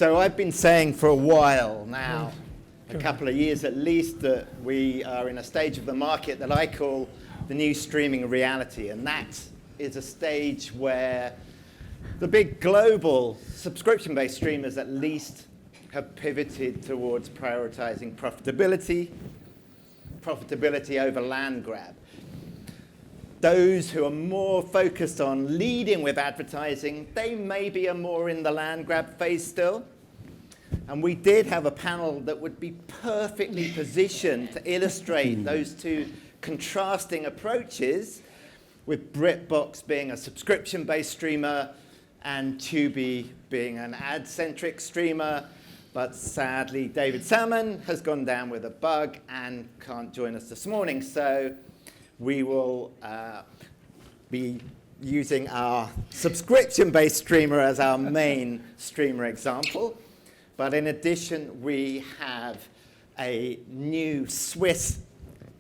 So I've been saying for a while now, a couple of years at least, that we are in a stage of the market that I call the new streaming reality. And that is a stage where the big global subscription-based streamers at least have pivoted towards prioritizing profitability over land grab. Those who are more focused on leading with advertising, they maybe are more in the land grab phase still. And we did have a panel that would be perfectly positioned to illustrate those two contrasting approaches, with BritBox being a subscription-based streamer and Tubi being an ad-centric streamer. But sadly, David Salmon has gone down with a bug and can't join us this morning. So we will be using our subscription-based streamer as our main streamer example. But in addition, we have a new Swiss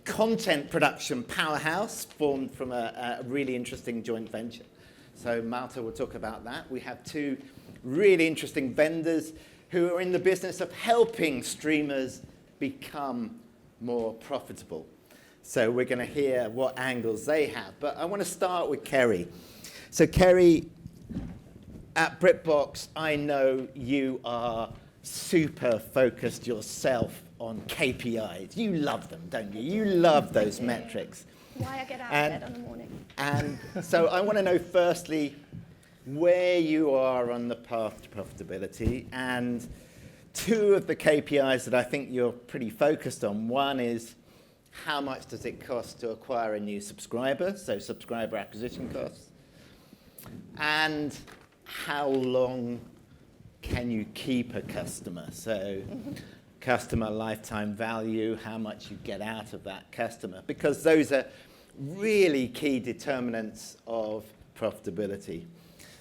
content production powerhouse formed from a really interesting joint venture. So Malte will talk about that. We have two really interesting vendors who are in the business of helping streamers become more profitable. So we're going to hear what angles they have. But I want to start with Kerry. So Kerry, at BritBox, I know you are super focused yourself on KPIs. You love them, don't you? You love those metrics. Why I get out of bed in the morning. And so I want to know, firstly, where you are on the path to profitability, and two of the KPIs that I think you're pretty focused on. One is, how much does it cost to acquire a new subscriber, so subscriber acquisition costs, and how long can you keep a customer, so customer lifetime value, how much you get out of that customer, because those are really key determinants of profitability.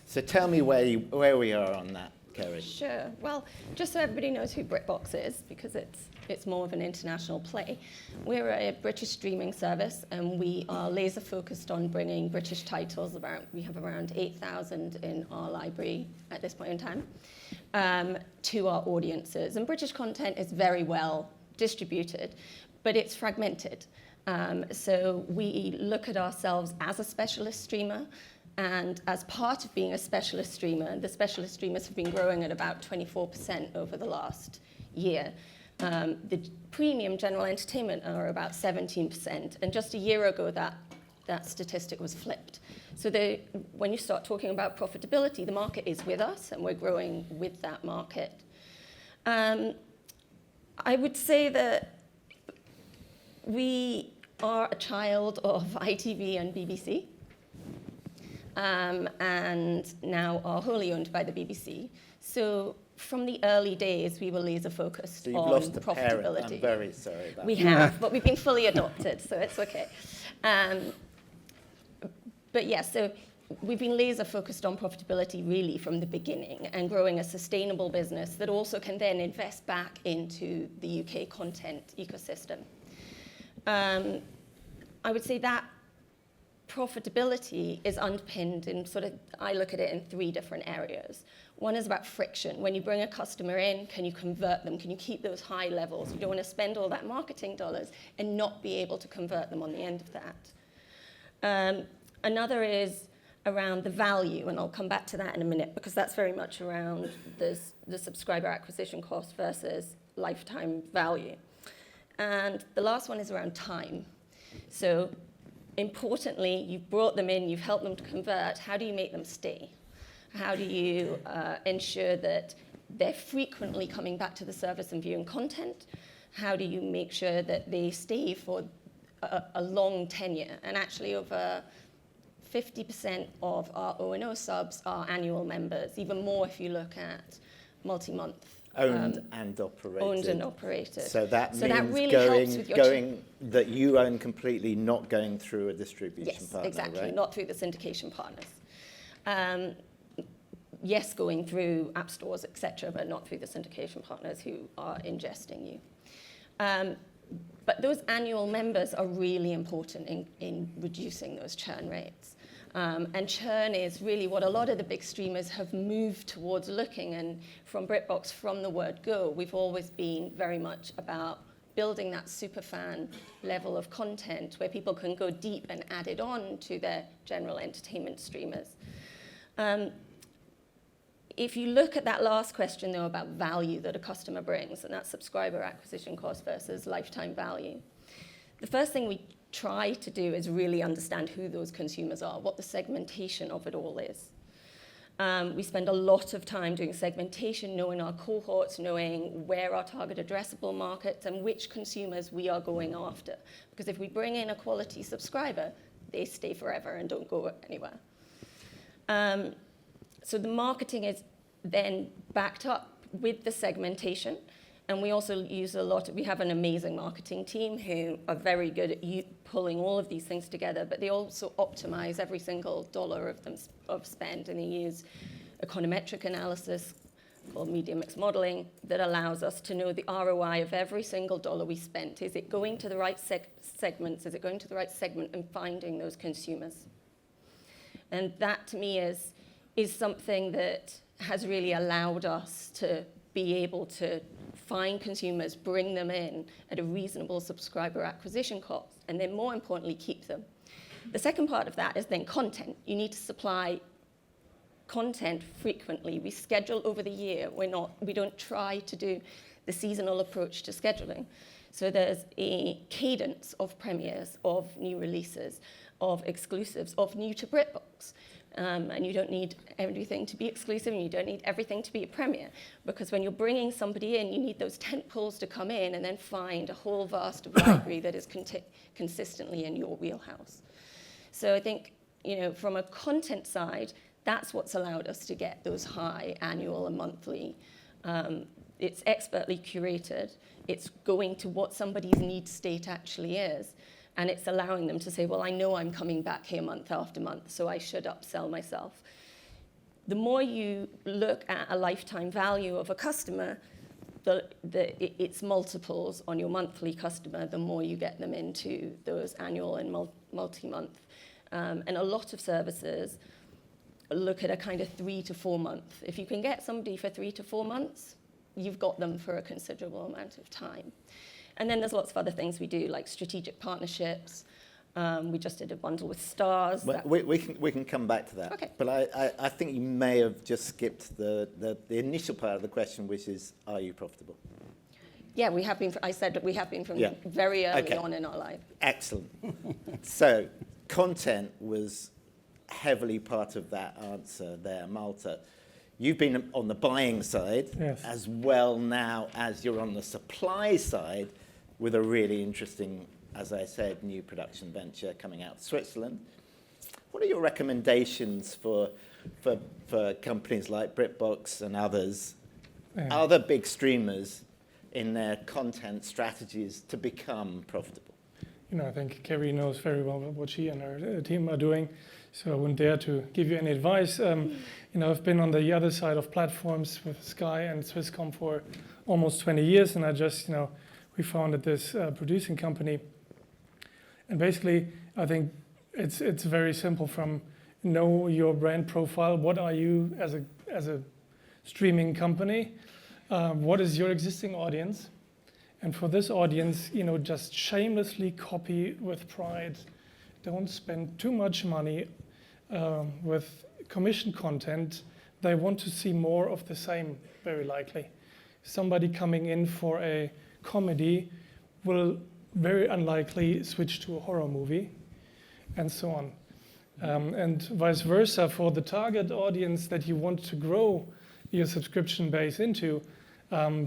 So tell me where we are on that, Kerry. Sure. Well, just so everybody knows who BritBox is, because it's more of an international play. We're a British streaming service, and we are laser focused on bringing British titles. We have around 8,000 in our library at this point in time, to our audiences. And British content is very well distributed, but it's fragmented. So we look at ourselves as a specialist streamer. And as part of being a specialist streamer, the specialist streamers have been growing at about 24% over the last year. The premium general entertainment are about 17%. And just a year ago, that statistic was flipped. So when you start talking about profitability, the market is with us, and we're growing with that market. I would say that we are a child of ITV and BBC. And now are wholly owned by the BBC. So from the early days, we were laser focused on profitability. So you've lost a parent. I'm very sorry about that. We have, but we've been fully adopted, so it's okay. But yeah, so we've been laser focused on profitability really from the beginning, and growing a sustainable business that also can then invest back into the UK content ecosystem. I would say that profitability is underpinned in I look at it in three different areas. One is about friction. When you bring a customer in, can you convert them? Can you keep those high levels? You don't want to spend all that marketing dollars and not be able to convert them on the end of that. Another is around the value, and I'll come back to that in a minute, because that's very much around the subscriber acquisition cost versus lifetime value. And the last one is around time. So importantly, you've brought them in, you've helped them to convert. How do you make them stay? How do you ensure that they're frequently coming back to the service and viewing content? How do you make sure that they stay for a long tenure? And actually, over 50% of our O&O subs are annual members, even more if you look at multi-month. Owned and operated. Owned and operated. So that means that really going that you own completely, not going through a distribution partner, exactly, right? not through the syndication partners. Yes, going through app stores, etc., but not through the syndication partners who are ingesting you. But those annual members are really important in reducing those churn rates. And churn is really what a lot of the big streamers have moved towards looking. And from BritBox, from the word go, we've always been very much about building that super fan level of content where people can go deep and add it on to their general entertainment streamers. If you look at that last question, though, about value that a customer brings, and that's subscriber acquisition cost versus lifetime value, the first thing we try to do is really understand who those consumers are, what the segmentation of it all is. We spend a lot of time doing segmentation, knowing our cohorts, knowing where our target addressable markets and which consumers we are going after. Because if we bring in a quality subscriber, they stay forever and don't go anywhere. So the marketing is then backed up with the segmentation. And we also use we have an amazing marketing team who are very good at pulling all of these things together, but they also optimize every single dollar of spend, and they use econometric analysis called media mix modeling that allows us to know the ROI of every single dollar we spent. Is it going to the right segments? Is it going to the right segment and finding those consumers? And that, to me, is something that has really allowed us to be able to find consumers, bring them in at a reasonable subscriber acquisition cost, and then more importantly, keep them. The second part of that is then content. You need to supply content frequently. We schedule over the year. We don't try to do the seasonal approach to scheduling. So there's a cadence of premieres, of new releases, of exclusives, of new to BritBox. And you don't need everything to be exclusive, and you don't need everything to be a premiere. Because when you're bringing somebody in, you need those tent poles to come in and then find a whole vast library that is consistently in your wheelhouse. So I think, from a content side, that's what's allowed us to get those high annual and monthly. It's expertly curated. It's going to what somebody's need state actually is. And it's allowing them to say, well, I know I'm coming back here month after month, so I should upsell myself. The more you look at a lifetime value of a customer, it's multiples on your monthly customer, the more you get them into those annual and multi-month. And a lot of services look at a kind of 3 to 4 month. If you can get somebody for 3 to 4 months, you've got them for a considerable amount of time. And then there's lots of other things we do, like strategic partnerships. We just did a bundle with Stars. We can come back to that. Okay. But I think you may have just skipped the initial part of the question, which is, are you profitable? Yeah, we have been. I said that we have been from very early on in our life. Excellent. So content was heavily part of that answer there, Malte. You've been on the buying side as well now as you're on the supply side with a really interesting, as I said, new production venture coming out of Switzerland. What are your recommendations for companies like BritBox and others, other big streamers, in their content strategies to become profitable? I think Kerry knows very well what she and her team are doing, so I wouldn't dare to give you any advice. I've been on the other side of platforms with Sky and Swisscom for almost 20 years, and we founded this producing company. And basically, I think it's very simple from know your brand profile. What are you as a streaming company? What is your existing audience? And for this audience, just shamelessly copy with pride. Don't spend too much money with commission content. They want to see more of the same, very likely. Somebody coming in for a comedy will very unlikely switch to a horror movie, and so on. And vice versa, for the target audience that you want to grow your subscription base into,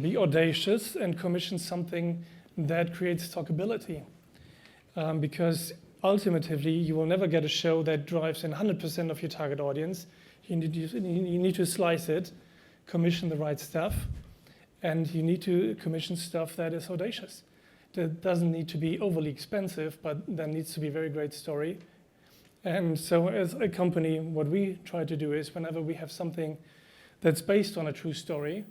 be audacious and commission something that creates talkability. Because ultimately, you will never get a show that drives in 100% of your target audience. You need to slice it, commission the right stuff, and you need to commission stuff that is audacious. That doesn't need to be overly expensive, but there needs to be a very great story. And so as a company, what we try to do is whenever we have something that's based on a true story,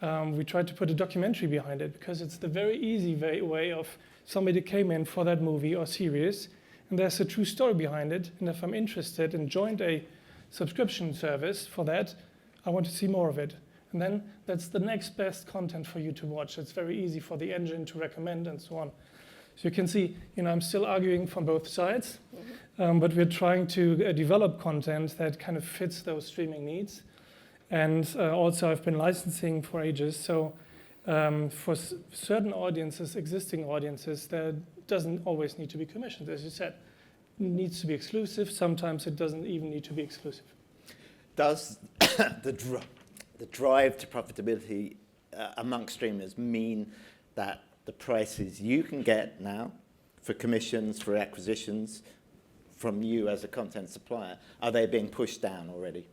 we try to put a documentary behind it, because it's the very easy way of somebody came in for that movie or series, And there's a true story behind it. And if I'm interested and joined a subscription service for that, I want to see more of it. And then that's the next best content for you to watch. It's very easy for the engine to recommend and so on. So you can see, I'm still arguing from both sides, but we're trying to develop content that kind of fits those streaming needs. And also I've been licensing for ages. So for certain audiences, existing audiences, there doesn't always need to be commissions. As you said, it needs to be exclusive. Sometimes it doesn't even need to be exclusive. Does the drive to profitability amongst streamers mean that the prices you can get now for commissions, for acquisitions from you as a content supplier, are they being pushed down already?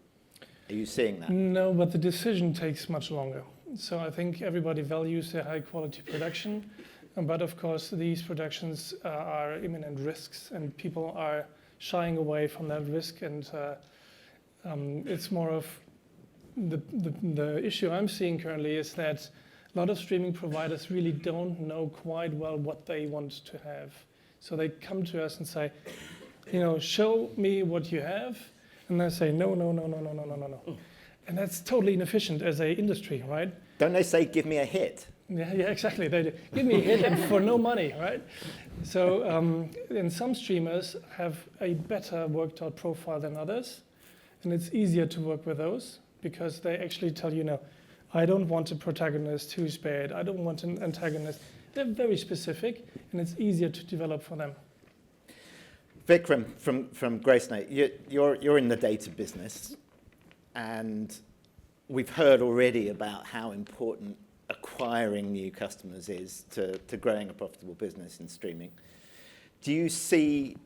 Are you seeing that? No, but the decision takes much longer. So I think everybody values their high quality production, but of course these productions are imminent risks and people are shying away from that risk, and it's more of the issue I'm seeing currently is that a lot of streaming providers really don't know quite well what they want to have. So they come to us and say, show me what you have. And they say, no. And that's totally inefficient as an industry, right? Don't they say, give me a hit? Yeah, exactly. They do. Give me a hit and for no money, right? So and some streamers have a better worked out profile than others. And it's easier to work with those because they actually tell you, I don't want a protagonist who's bad. I don't want an antagonist. They're very specific, and it's easier to develop for them. Vikram from Gracenote, you're in the data business, and we've heard already about how important acquiring new customers is to growing a profitable business in streaming. Do you see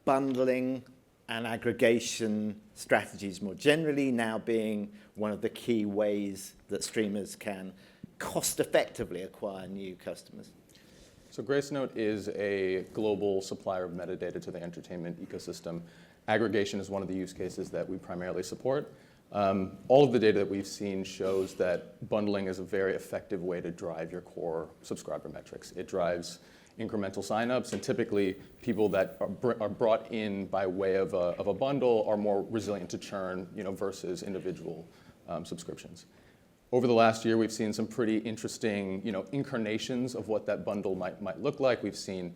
bundling and aggregation strategies more generally now being one of the key ways that streamers can cost effectively acquire new customers? So Gracenote is a global supplier of metadata to the entertainment ecosystem. Aggregation is one of the use cases that we primarily support. All of the data that we've seen shows that bundling is a very effective way to drive your core subscriber metrics. It drives incremental signups, and typically people that are brought in by way of a bundle are more resilient to churn, versus individual subscriptions. Over the last year, we've seen some pretty interesting, incarnations of what that bundle might look like. We've seen,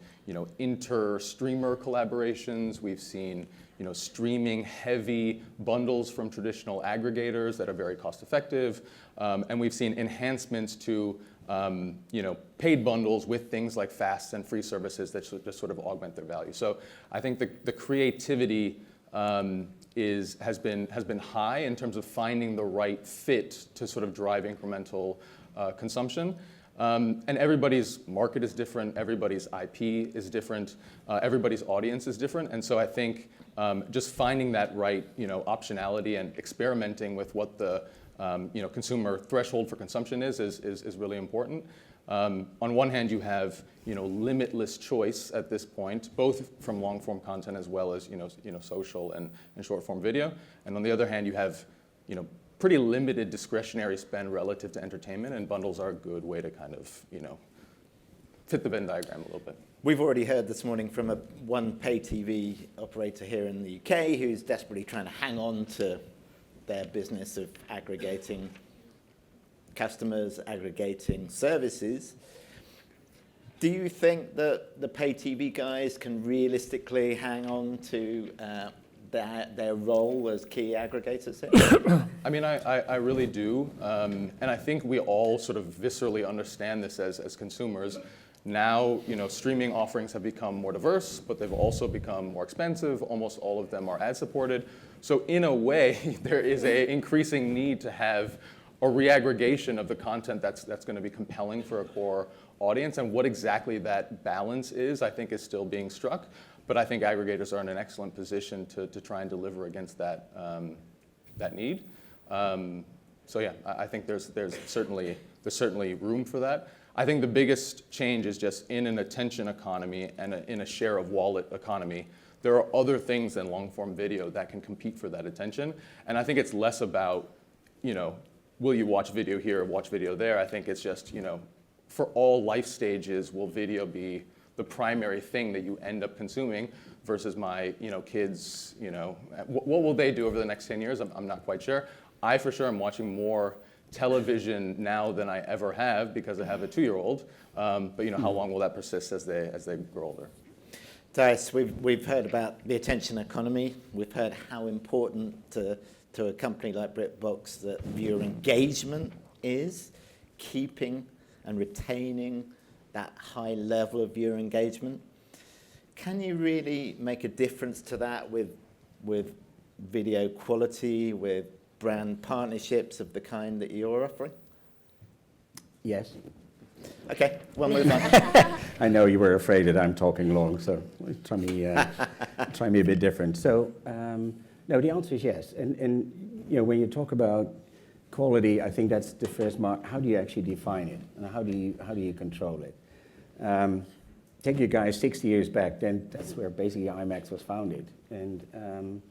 inter-streamer collaborations. We've seen, streaming-heavy bundles from traditional aggregators that are very cost-effective, and we've seen enhancements to paid bundles with things like fast and free services that just sort of augment their value. So I think the creativity has been high in terms of finding the right fit to sort of drive incremental consumption. And everybody's market is different, everybody's IP is different, everybody's audience is different. And so I think just finding that right optionality and experimenting with what the consumer threshold for consumption is really important. On one hand, you have limitless choice at this point, both from long form content as well as social and short form video. And on the other hand, you have pretty limited discretionary spend relative to entertainment, and bundles are a good way to kind of fit the Venn diagram a little bit. We've already heard this morning from one pay TV operator here in the UK who's desperately trying to hang on to their business of aggregating customers, aggregating services. Do you think that the pay TV guys can realistically hang on to their role as key aggregators here? I mean, I really do. And I think we all sort of viscerally understand this as consumers. Now, streaming offerings have become more diverse, but they've also become more expensive. Almost all of them are ad-supported. So in a way, there is an increasing need to have a reaggregation of the content that's going to be compelling for a core audience. And what exactly that balance is, I think, is still being struck. But I think aggregators are in an excellent position to try and deliver against that need. So yeah, I think there's certainly room for that. I think the biggest change is just in an attention economy and in a share of wallet economy. There are other things than long-form video that can compete for that attention. And I think it's less about, will you watch video here or watch video there? I think it's just, for all life stages, will video be the primary thing that you end up consuming versus my kids, what will they do over the next 10 years? I'm not quite sure. I for sure am watching more television now than I ever have because I have a 2-year-old. But how long will that persist as they grow older? Thijs, we've heard about the attention economy. We've heard how important to a company like BritBox that viewer engagement is, keeping and retaining that high level of viewer engagement. Can you really make a difference to that with video quality, with brand partnerships of the kind that you're offering? Yes. Okay, we'll move on. I know you were afraid that I'm talking long, so try me a bit different. So, no, the answer is yes. And when you talk about quality, I think that's the first mark. How do you actually define it, and how do you control it? Take you guys 60 years back, then that's where basically IMAX was founded. And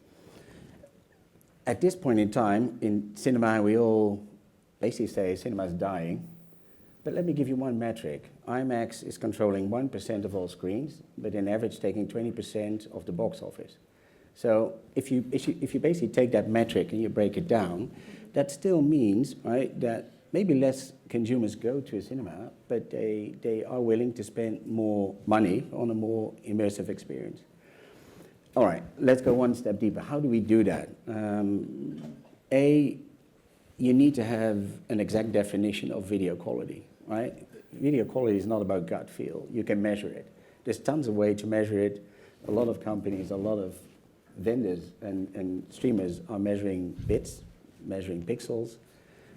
at this point in time, in cinema, we all basically say cinema's dying. But let me give you one metric. IMAX is controlling 1% of all screens, but in average taking 20% of the box office. So if you basically take that metric and you break it down, that still means, right, that maybe less consumers go to a cinema, but they are willing to spend more money on a more immersive experience. All right, let's go one step deeper. How do we do that? You need to have an exact definition of video quality, right? Video quality is not about gut feel. You can measure it. There's tons of ways to measure it. A lot of companies, a lot of vendors and streamers are measuring bits, measuring pixels.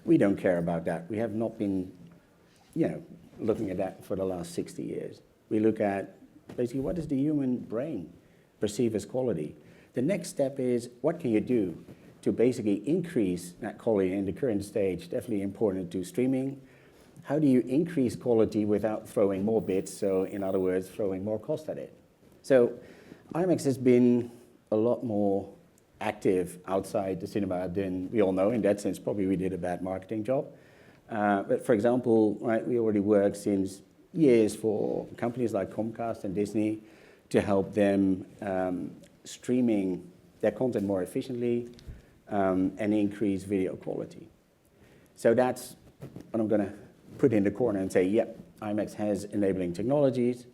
We don't care about that. We have not been, looking at that for the last 60 years. We look at basically what does the human brain perceive as quality. The next step is what can you do to basically increase that quality in the current stage, definitely important to streaming. How do you increase quality without throwing more bits? So in other words, throwing more cost at it. So IMAX has been a lot more active outside the cinema than we all know. In that sense, probably we did a bad marketing job. But for example, right, we already work since years for companies like Comcast and Disney to help them streaming their content more efficiently and increase video quality. So that's what I'm going to put in the corner and say, yep, IMAX has enabling technologies,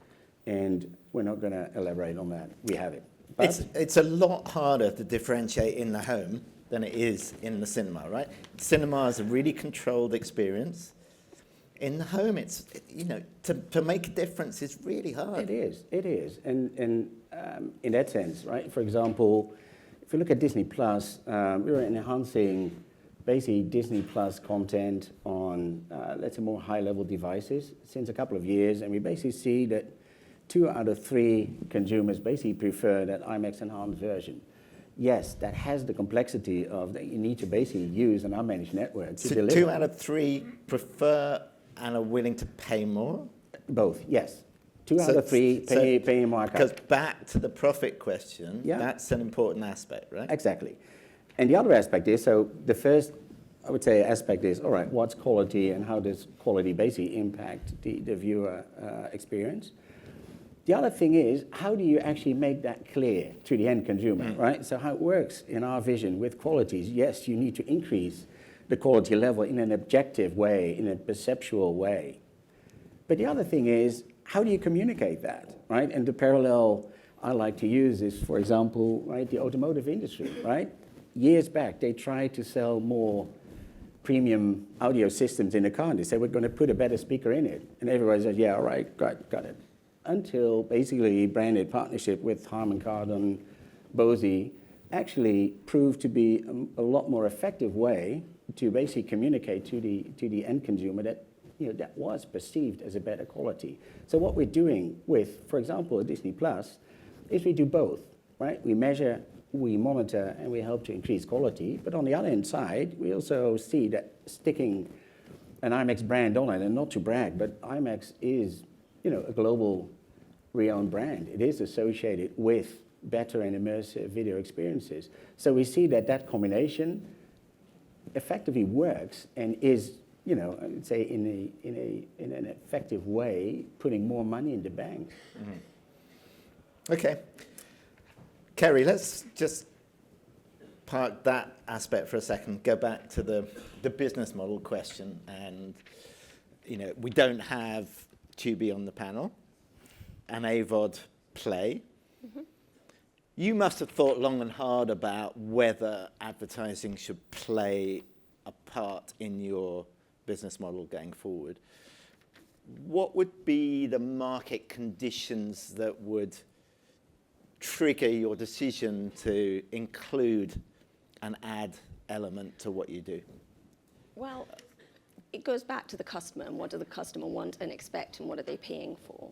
and we're not going to elaborate on that. We have it. It's a lot harder to differentiate in the home than it is in the cinema, right? Cinema is a really controlled experience. In the home, it's, to make a difference is really hard. It is. And in that sense, right, for example, if you look at Disney Plus, we were enhancing basically Disney Plus content on, let's say, more high-level devices since a couple of years, and we basically see that 2 out of 3 consumers basically prefer that IMAX enhanced version. Yes, that has the complexity of that you need to basically use an unmanaged network to deliver. 2 out of 3 prefer and are willing to pay more? Both, yes. 2 out of 3 pay markup. Because back to the profit question, yeah, that's an important aspect, right? Exactly. And the other aspect is, so the first, I would say, aspect is, all right, what's quality and how does quality basically impact the viewer experience? The other thing is, how do you actually make that clear to the end consumer, right? So how it works in our vision with qualities, yes, you need to increase the quality level in an objective way, in a perceptual way. But the other thing is, how do you communicate that, right? And the parallel I like to use is, for example, right, the automotive industry, right? Years back, they tried to sell more premium audio systems in the car, and they said, we're going to put a better speaker in it. And everybody said, yeah, all right, got it. Until basically branded partnership with Harman Kardon, Bose, actually proved to be a lot more effective way to basically communicate to the end consumer that that was perceived as a better quality. So what we're doing with, for example, Disney Plus, is we do both, right? We measure, we monitor, and we help to increase quality. But on the other hand side, we also see that sticking an IMAX brand on it, and not to brag, but IMAX is a global renowned brand. It is associated with better and immersive video experiences. So we see that combination effectively works and is I'd say in an effective way, putting more money in the bank. Okay. Kerry, let's just park that aspect for a second, go back to the business model question. And, we don't have Tubi on the panel, and AVOD Play. You must have thought long and hard about whether advertising should play a part in your business model going forward. What would be the market conditions that would trigger your decision to include an ad element to what you do? Well, it goes back to the customer and what do the customer want and expect and what are they paying for.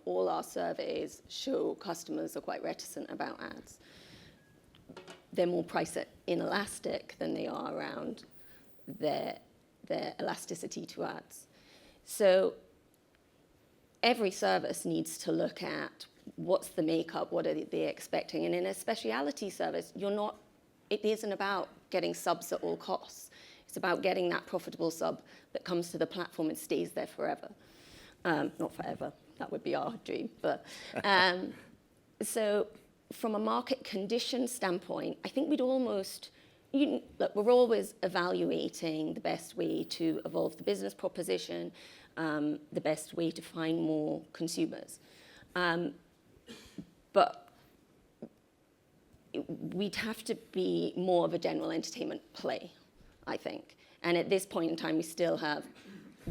All our surveys show customers are quite reticent about ads. They're more price inelastic than they are around their elasticity to ads. So every service needs to look at what's the makeup, what are they expecting. And in a specialty service, it isn't about getting subs at all costs. It's about getting that profitable sub that comes to the platform and stays there forever. Not forever, that would be our dream. But so from a market condition standpoint, I think we'd almost, look, we're always evaluating the best way to evolve the business proposition, the best way to find more consumers. But we'd have to be more of a general entertainment play, I think. And at this point in time, we still have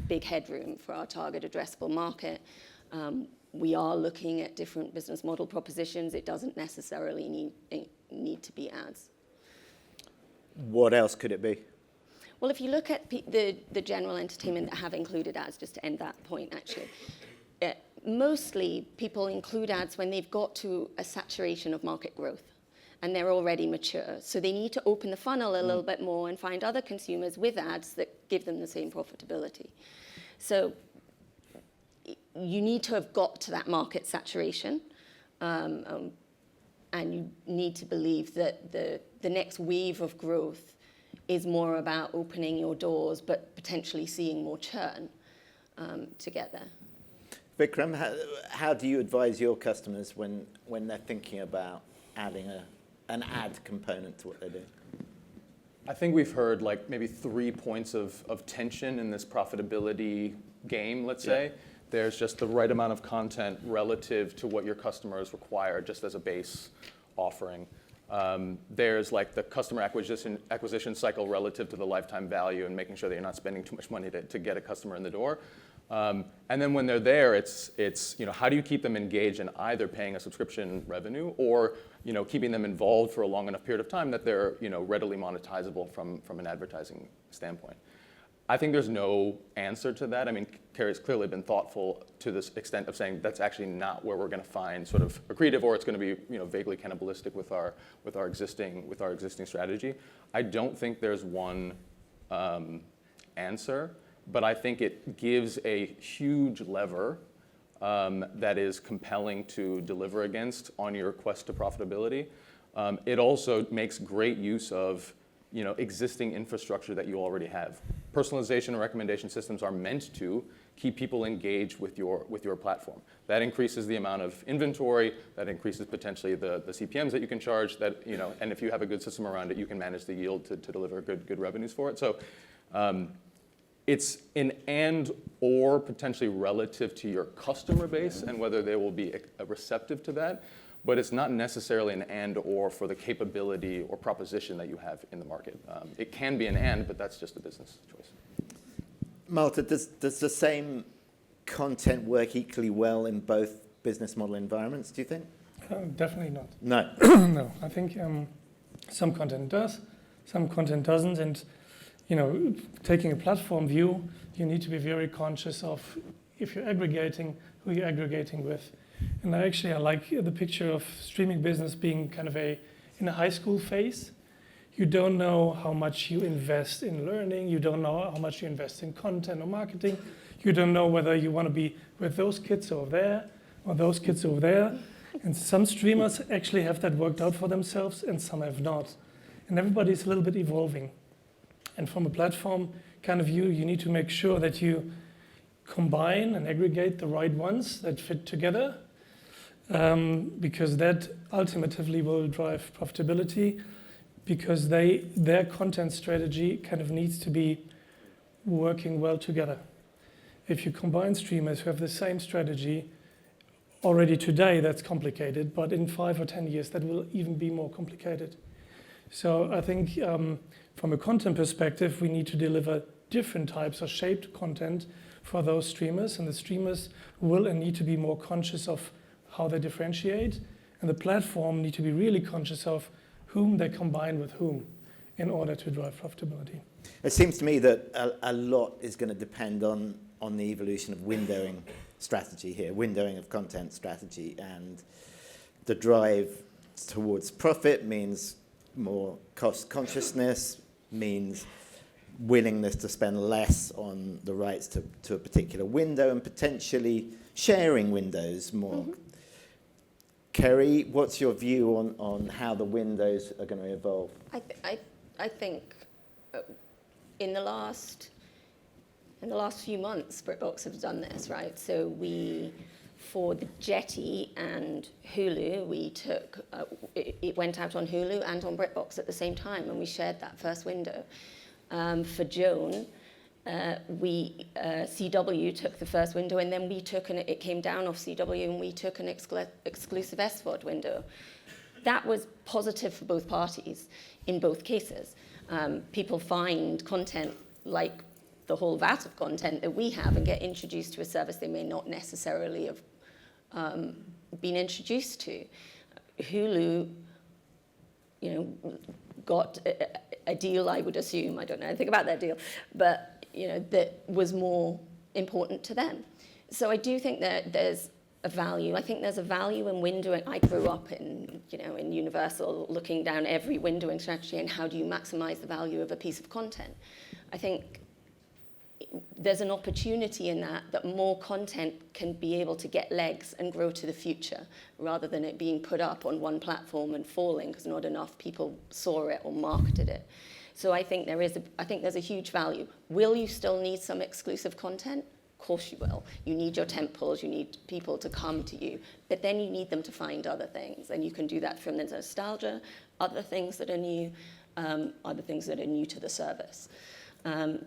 big headroom for our target addressable market. We are looking at different business model propositions. It doesn't necessarily need to be ads. What else could it be? Well, if you look at the general entertainment that have included ads, just to end that point, actually, mostly people include ads when they've got to a saturation of market growth and they're already mature. So they need to open the funnel a little bit more and find other consumers with ads that give them the same profitability. So you need to have got to that market saturation, and you need to believe that the next wave of growth is more about opening your doors, but potentially seeing more churn to get there. Vikram, how do you advise your customers when they're thinking about adding an ad component to what they're doing? I think we've heard like maybe 3 points of tension in this profitability game, let's say. There's just the right amount of content relative to what your customers require just as a base offering. There's like the customer acquisition cycle relative to the lifetime value and making sure that you're not spending too much money to get a customer in the door. And then when they're there, it's how do you keep them engaged in either paying a subscription revenue or keeping them involved for a long enough period of time that they're readily monetizable from an advertising standpoint. I think there's no answer to that. I mean, Kerry's clearly been thoughtful to this extent of saying that's actually not where we're going to find sort of accretive, or it's going to be vaguely cannibalistic with our existing strategy. I don't think there's one answer, but I think it gives a huge lever that is compelling to deliver against on your quest to profitability. It also makes great use of existing infrastructure that you already have. Personalization and recommendation systems are meant to keep people engaged with your platform. That increases the amount of inventory, that increases potentially the CPMs that you can charge, and if you have a good system around it, you can manage the yield to deliver good revenues for it. So it's an and or potentially relative to your customer base and whether they will be receptive to that. But it's not necessarily an and or for the capability or proposition that you have in the market. It can be an and, but that's just a business choice. Malte, does the same content work equally well in both business model environments, do you think? Definitely not. No. No, I think some content does, some content doesn't. And taking a platform view, you need to be very conscious of if you're aggregating, who you're aggregating with. And I like the picture of streaming business being kind of in a high school phase. You don't know how much you invest in learning. You don't know how much you invest in content or marketing. You don't know whether you want to be with those kids over there or those kids over there. And some streamers actually have that worked out for themselves and some have not. And everybody's a little bit evolving. And from a platform kind of view, you need to make sure that you combine and aggregate the right ones that fit together, because that ultimately will drive profitability, because their content strategy kind of needs to be working well together. If you combine streamers who have the same strategy, already today that's complicated, but in 5 or 10 years that will even be more complicated. So I think from a content perspective, we need to deliver different types of shaped content for those streamers, and the streamers will and need to be more conscious of how they differentiate, and the platform need to be really conscious of whom they combine with whom in order to drive profitability. It seems to me that a lot is going to depend on the evolution of windowing strategy here, windowing of content strategy, and the drive towards profit means more cost consciousness, means willingness to spend less on the rights to a particular window and potentially sharing windows more. Mm-hmm. Kerry, what's your view on how the windows are going to evolve? I think in the last few months, BritBox have done this, right? So for the Jetty and Hulu, we took, it went out on Hulu and on BritBox at the same time, and we shared that first window. For Joan, CW took the first window, and then it came down off CW, and we took an exclusive SVOD window. That was positive for both parties in both cases. People find content like the whole vat of content that we have and get introduced to a service they may not necessarily have been introduced to. Hulu, got a deal, I would assume, I don't know anything about that deal, but that was more important to them. So I do think that there's a value. I think there's a value in windowing. I grew up in Universal, looking down every windowing strategy and how do you maximize the value of a piece of content. I think there's an opportunity in that more content can be able to get legs and grow to the future, rather than it being put up on one platform and falling because not enough people saw it or marketed it. So I think there's a huge value. Will you still need some exclusive content? Of course you will. You need your tentpoles, you need people to come to you, but then you need them to find other things, and you can do that from the nostalgia, other things that are new to the service.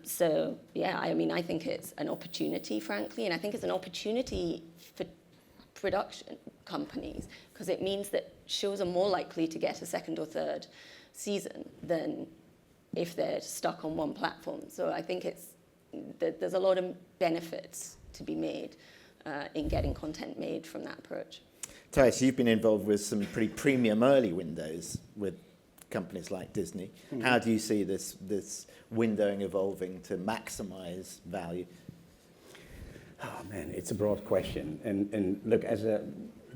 So yeah, I think it's an opportunity, frankly, and I think it's an opportunity for production companies, because it means that shows are more likely to get a second or third season than if they're stuck on one platform. So I think there's a lot of benefits to be made in getting content made from that approach. Thijs, you've been involved with some pretty premium early windows with companies like Disney. Mm-hmm. How do you see this windowing evolving to maximize value? Oh man, it's a broad question. And look,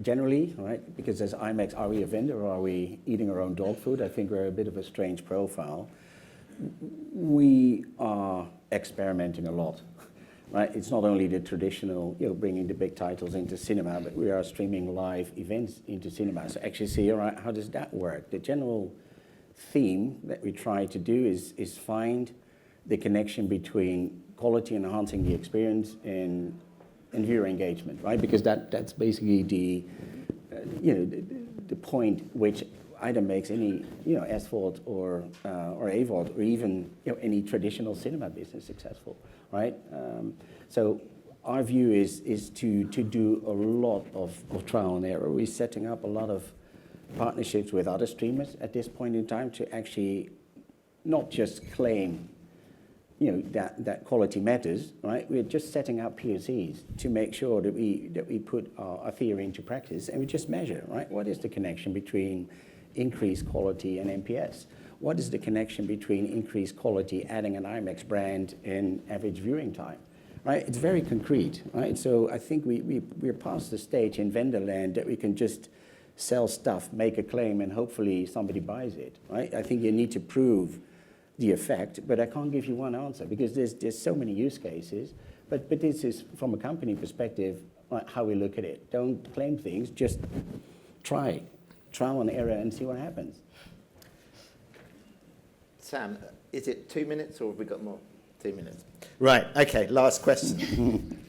generally, right, because as IMAX, are we a vendor or are we eating our own dog food? I think we're a bit of a strange profile. We are experimenting a lot, right? It's not only the traditional, bringing the big titles into cinema, but we are streaming live events into cinema. So actually see, all right, how does that work? The general theme that we try to do is find the connection between quality enhancing the experience and viewer engagement, right? Because that's basically the point which either makes any SVOD or AVOD or even any traditional cinema business successful, right? So our view is to do a lot of trial and error. We're setting up a lot of partnerships with other streamers at this point in time to actually not just claim that quality matters, right? We're just setting up POCs to make sure that we put our theory into practice, and we just measure, right? What is the connection between increased quality and NPS? What is the connection between increased quality, adding an IMAX brand, and average viewing time? Right? It's very concrete, right? So I think we're past the stage in vendor land that we can just sell stuff, make a claim, and hopefully somebody buys it, right? I think you need to prove the effect, but I can't give you one answer because there's so many use cases. But this is, from a company perspective, how we look at it. Don't claim things, just trial and error and see what happens. Sam, is it 2 minutes or have we got more? 2 minutes. Right, okay, last question.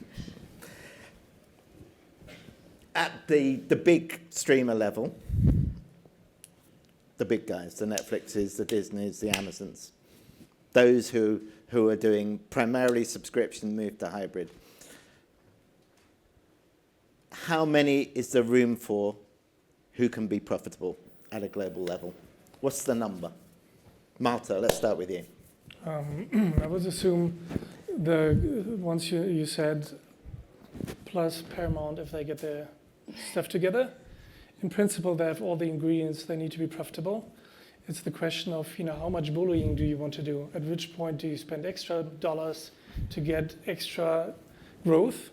At the big streamer level, the big guys, the Netflixes, the Disneys, the Amazons, those who are doing primarily subscription, move to hybrid, how many is there room for who can be profitable at a global level? What's the number? Malte, let's start with you. I would assume once you said plus Paramount if they get their stuff together. In principle, they have all the ingredients they need to be profitable. It's the question of how much bullying do you want to do? At which point do you spend extra dollars to get extra growth?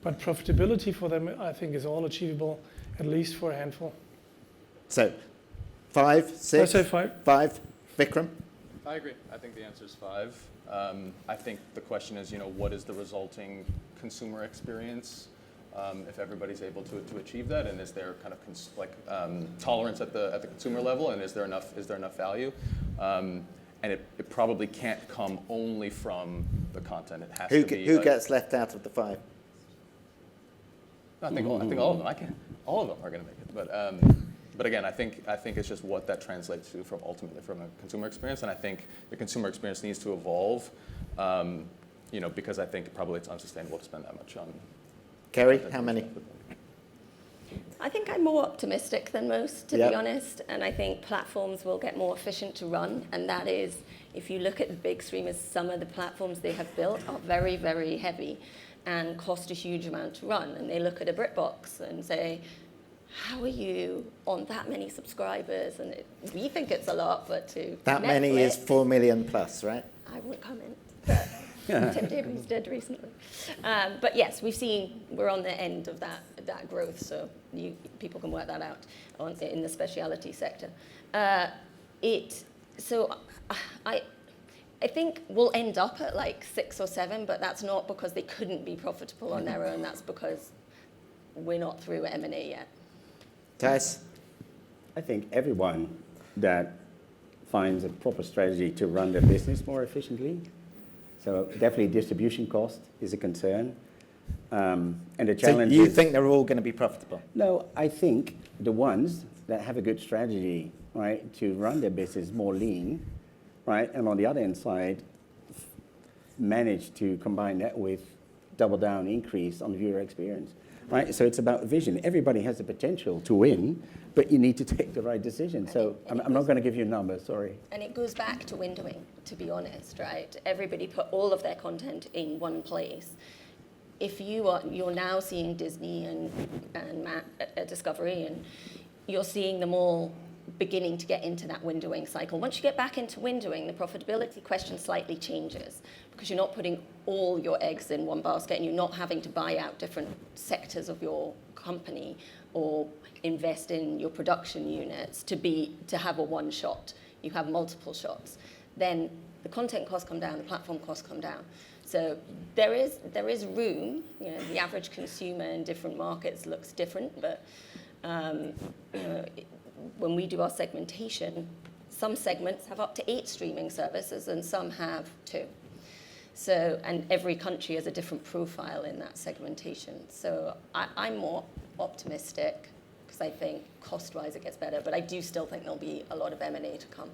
But profitability for them, I think, is all achievable, at least for a handful. So 5, 6? I say 5. 5. Vikram? I agree. I think the answer is 5. I think the question is, what is the resulting consumer experience if everybody's able to achieve that, and is there kind of tolerance at the consumer level, and is there enough value? And it probably can't come only from the content. It has to be. Who gets left out of the 5? I think all of them. All of them are going to make it. But again, I think it's just what that translates to ultimately from a consumer experience, and I think the consumer experience needs to evolve, because I think probably it's unsustainable to spend that much on. Kerry, how many? I think I'm more optimistic than most, to be honest, and I think platforms will get more efficient to run, and that is, if you look at the big streamers, some of the platforms they have built are very, very heavy and cost a huge amount to run, and they look at a BritBox and say, how are you on that many subscribers? And we think it's a lot, but to that Netflix, many is 4 million plus, right? I won't comment, but Tim Davies did recently. But yes, we're on the end of that growth, so people can work that out in the specialty sector. I think we'll end up at like 6 or 7, but that's not because they couldn't be profitable on their own. That's because we're not through M&A yet. Thijs? I think everyone that finds a proper strategy to run their business more efficiently. So definitely distribution cost is a concern. And the challenge So you think they're all going to be profitable? No, I think the ones that have a good strategy, right, to run their business more lean, right, and on the other hand side, manage to combine that with double down increase on viewer experience, right? So it's about vision. Everybody has the potential to win, but you need to take the right decision. So I'm not going to give you a number, sorry. And it goes back to windowing, to be honest, right? Everybody put all of their content in one place. If you're now seeing Disney and Discovery, and you're seeing them all beginning to get into that windowing cycle. Once you get back into windowing, the profitability question slightly changes because you're not putting all your eggs in one basket and you're not having to buy out different sectors of your company or invest in your production units to have a one shot. You have multiple shots. Then the content costs come down, the platform costs come down. So there is room. The average consumer in different markets looks different, but when we do our segmentation, some segments have up to 8 streaming services and some have 2. So, and every country has a different profile in that segmentation. So I'm more optimistic because I think cost-wise it gets better, but I do still think there'll be a lot of M&A to come.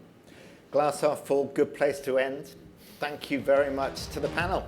Glass half full, good place to end. Thank you very much to the panel.